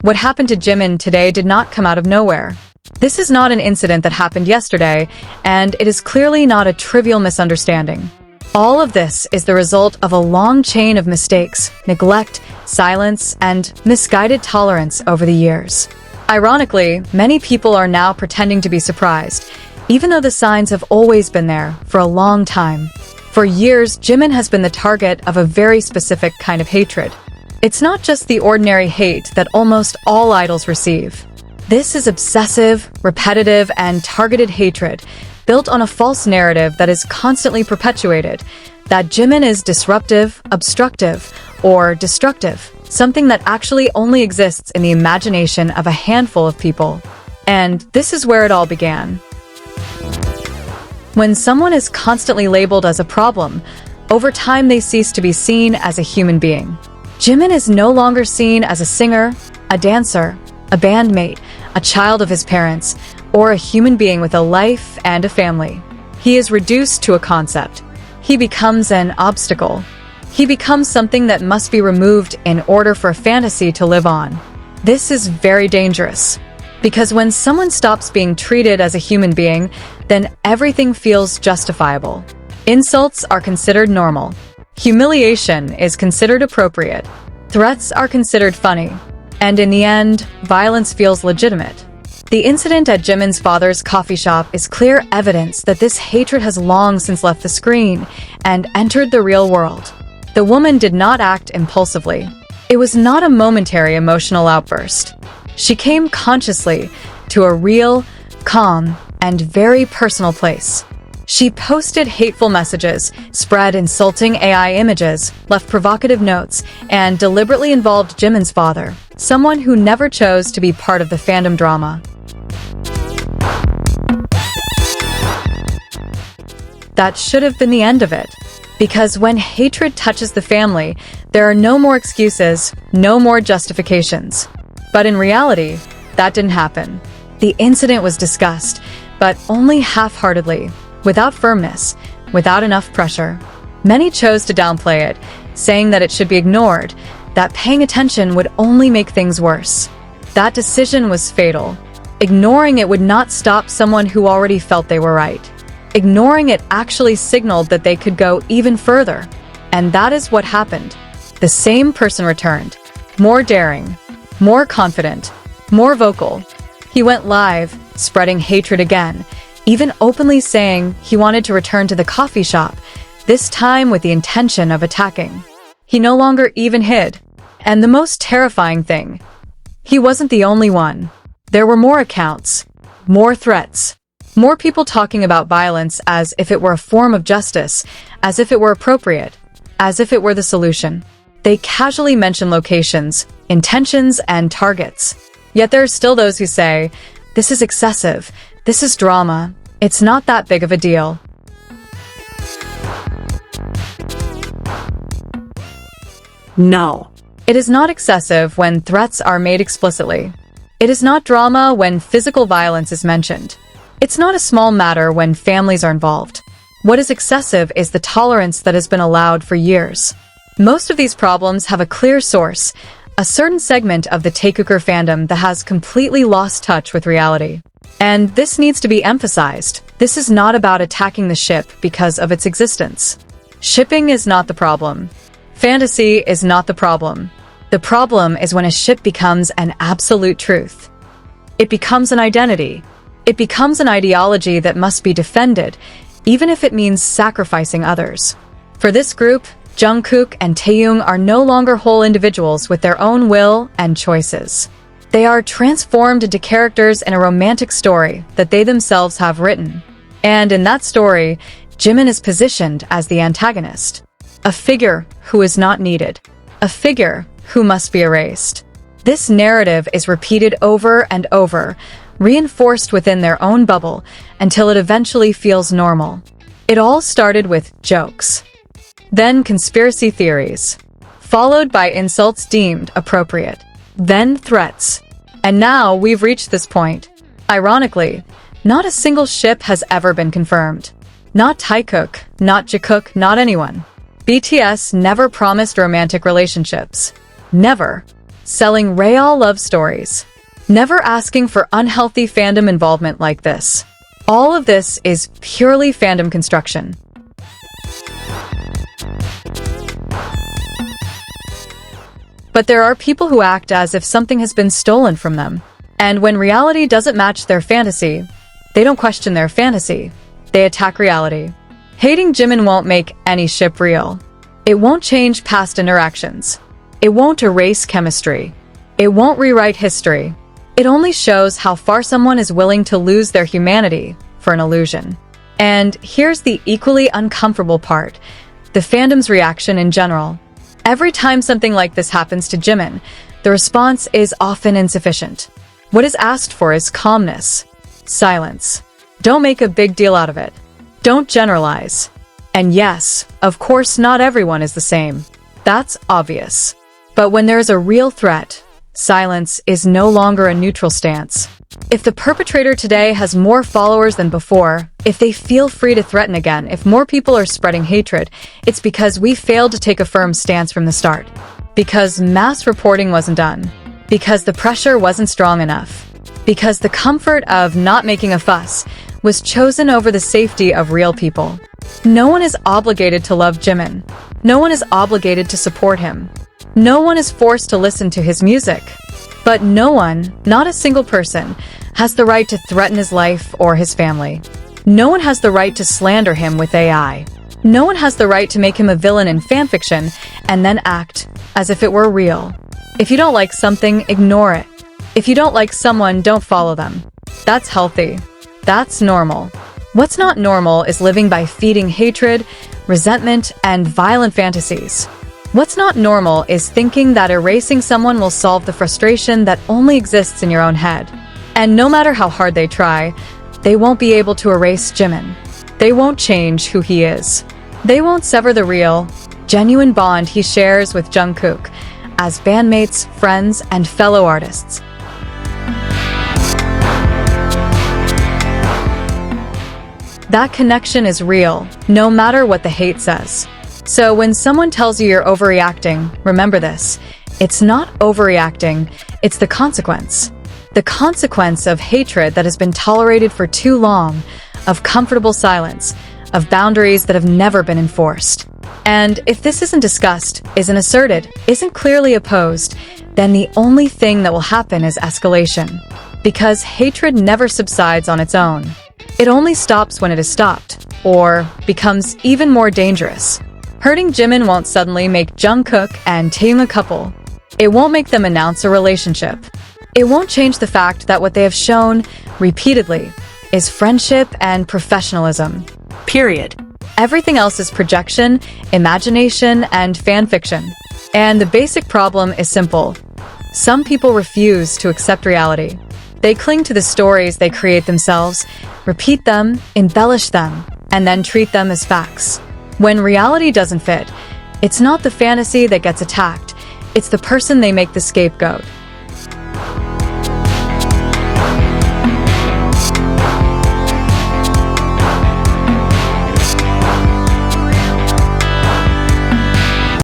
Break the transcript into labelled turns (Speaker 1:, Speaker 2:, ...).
Speaker 1: What happened to Jimin today did not come out of nowhere. This is not an incident that happened yesterday, and it is clearly not a trivial misunderstanding. All of this is the result of a long chain of mistakes, neglect, silence, and misguided tolerance over the years. Ironically, many people are now pretending to be surprised, even though the signs have always been there for a long time. For years, Jimin has been the target of a very specific kind of hatred. It's not just the ordinary hate that almost all idols receive. This is obsessive, repetitive, and targeted hatred, built on a false narrative that is constantly perpetuated, that Jimin is disruptive, obstructive, or destructive, something that actually only exists in the imagination of a handful of people. And this is where it all began. When someone is constantly labeled as a problem, over time they cease to be seen as a human being. Jimin is no longer seen as a singer, a dancer, a bandmate, a child of his parents, or a human being with a life and a family. He is reduced to a concept. He becomes an obstacle. He becomes something that must be removed in order for a fantasy to live on. This is very dangerous, because when someone stops being treated as a human being, then everything feels justifiable. Insults are considered normal. Humiliation is considered appropriate. Threats are considered funny. And in the end, violence feels legitimate. The incident at Jimin's father's coffee shop is clear evidence that this hatred has long since left the screen and entered the real world. The woman did not act impulsively. It was not a momentary emotional outburst. She came consciously to a real, calm, and very personal place. She posted hateful messages, spread insulting AI images, left provocative notes, and deliberately involved Jimin's father, someone who never chose to be part of the fandom drama. That should have been the end of it. Because when hatred touches the family, there are no more excuses, no more justifications. But in reality, that didn't happen. The incident was discussed, but only half-heartedly, without firmness, without enough pressure. Many chose to downplay it, saying that it should be ignored, that paying attention would only make things worse. That decision was fatal. Ignoring it would not stop someone who already felt they were right. Ignoring it actually signaled that they could go even further. And that is what happened. The same person returned. More daring, more confident, more vocal. He went live, spreading hatred again, even openly saying he wanted to return to the coffee shop, this time with the intention of attacking. He no longer even hid. And the most terrifying thing, he wasn't the only one. There were more accounts, more threats, more people talking about violence as if it were a form of justice, as if it were appropriate, as if it were the solution. They casually mention locations, intentions, and targets. Yet there are still those who say, this is excessive, this is drama, it's not that big of a deal. No. It is not excessive when threats are made explicitly. It is not drama when physical violence is mentioned. It's not a small matter when families are involved. What is excessive is the tolerance that has been allowed for years. Most of these problems have a clear source, a certain segment of the Taekooker fandom that has completely lost touch with reality. And this needs to be emphasized. This is not about attacking the ship because of its existence. Shipping is not the problem. Fantasy is not the problem. The problem is when a ship becomes an absolute truth. It becomes an identity. It becomes an ideology that must be defended, even if it means sacrificing others. For this group, Jikook and Taeyoung are no longer whole individuals with their own will and choices. They are transformed into characters in a romantic story that they themselves have written. And in that story, Jimin is positioned as the antagonist. A figure who is not needed. A figure who must be erased. This narrative is repeated over and over, reinforced within their own bubble until it eventually feels normal. It all started with jokes. Then conspiracy theories, followed by insults deemed appropriate. Then threats. And now we've reached this point. Ironically, not a single ship has ever been confirmed. Not Taekook, not Jikook, not anyone. BTS never promised romantic relationships. Never. selling real love stories, never asking for unhealthy fandom involvement like this. All of this is purely fandom construction. But there are people who act as if something has been stolen from them. And when reality doesn't match their fantasy, they don't question their fantasy. They attack reality. Hating Jimin won't make any ship real. It won't change past interactions. It won't erase chemistry. It won't rewrite history. It only shows how far someone is willing to lose their humanity for an illusion. And here's the equally uncomfortable part: the fandom's reaction in general. Every time something like this happens to Jimin, the response is often insufficient. What is asked for is calmness, silence. Don't make a big deal out of it. Don't generalize. And yes, of course, not everyone is the same. That's obvious. But when there is a real threat, silence is no longer a neutral stance. If the perpetrator today has more followers than before, if they feel free to threaten again, if more people are spreading hatred, it's because we failed to take a firm stance from the start. Because mass reporting wasn't done. Because the pressure wasn't strong enough. Because the comfort of not making a fuss was chosen over the safety of real people. No one is obligated to love Jimin. No one is obligated to support him. No one is forced to listen to his music. But no one, not a single person, has the right to threaten his life or his family. No one has the right to slander him with AI. No one has the right to make him a villain in fanfiction and then act as if it were real. If you don't like something, ignore it. If you don't like someone, don't follow them. That's healthy. That's normal. What's not normal is living by feeding hatred, resentment, and violent fantasies. What's not normal is thinking that erasing someone will solve the frustration that only exists in your own head. And no matter how hard they try, they won't be able to erase Jimin. They won't change who he is. They won't sever the real, genuine bond he shares with Jikook as bandmates, friends, and fellow artists. That connection is real, no matter what the hate says. So when someone tells you you're overreacting, remember this: it's not overreacting, it's the consequence. The consequence of hatred that has been tolerated for too long, of comfortable silence, of boundaries that have never been enforced. And if this isn't discussed, isn't asserted, isn't clearly opposed, then the only thing that will happen is escalation. Because hatred never subsides on its own. It only stops when it is stopped, or becomes even more dangerous. Hurting Jimin won't suddenly make Jikook and Taekookers a couple. It won't make them announce a relationship. It won't change the fact that what they have shown, repeatedly, is friendship and professionalism. Period. Everything else is projection, imagination, and fanfiction. And the basic problem is simple. Some people refuse to accept reality. They cling to the stories they create themselves, repeat them, embellish them, and then treat them as facts. When reality doesn't fit, it's not the fantasy that gets attacked, it's the person they make the scapegoat.